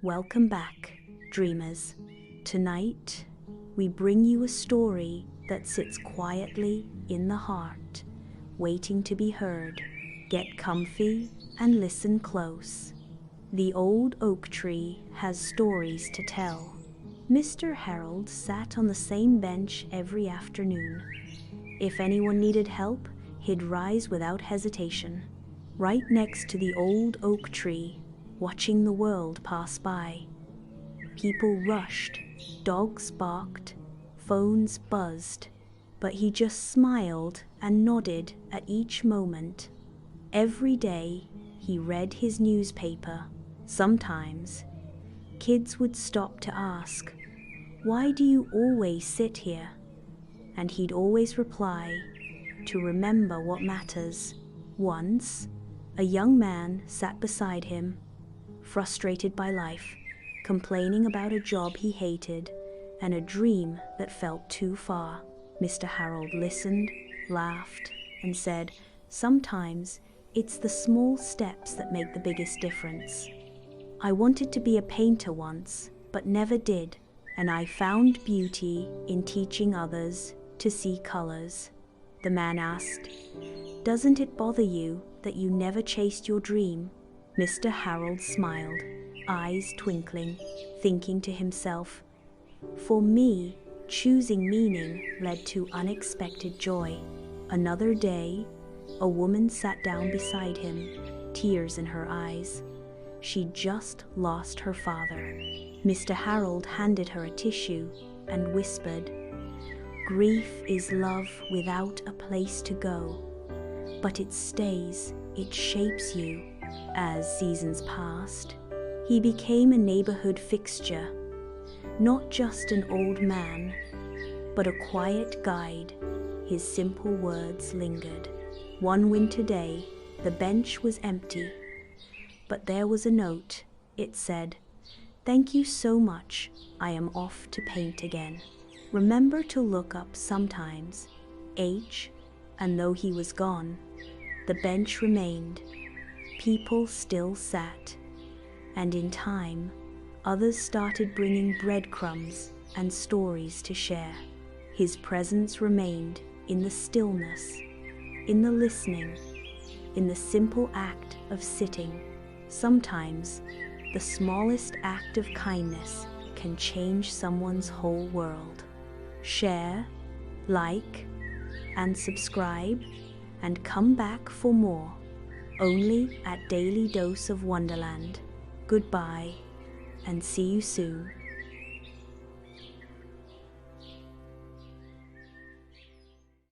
Welcome back, dreamers. Tonight, we bring you a story that sits quietly in the heart, waiting to be heard. Get comfy and listen close. The old oak tree has stories to tell. Mr. Harold sat on the same bench every afternoon. If anyone needed help, he'd rise without hesitation, right next to the old oak tree, watching the world pass by. People rushed, dogs barked, phones buzzed, but he just smiled and nodded at each moment. Every day, he read his newspaper. Sometimes, kids would stop to ask, "Why do you always sit here?" And he'd always reply, "To remember what matters." Once, a young man sat beside him, frustrated by life, complaining about a job he hated and a dream that felt too far. Mr. Harold listened, laughed, and said, "Sometimes it's the small steps that make the biggest difference. I wanted to be a painter once, but never did, and I found beauty in teaching others to see colors." The man asked, "Doesn't it bother you that you never chased your dream?" Mr. Harold smiled, eyes twinkling, thinking to himself, "For me, choosing meaning led to unexpected joy." Another day, a woman sat down beside him, tears in her eyes. She'd just lost her father. Mr. Harold handed her a tissue and whispered, "Grief is love without a place to go, but it stays, it shapes you." As seasons passed, he became a neighborhood fixture, not just an old man, but a quiet guide. His simple words lingered. One winter day, the bench was empty, but there was a note. It said, "Thank you so much. I am off to paint again. Remember to look up sometimes." H. And though he was gone, the bench remained. People still sat, and in time, others started bringing breadcrumbs and stories to share. His presence remained in the stillness, in the listening, in the simple act of sitting. Sometimes, the smallest act of kindness can change someone's whole world. Share, like, and subscribe, and come back for more, only at Daily Dose of Wonderland. Goodbye, and see you soon.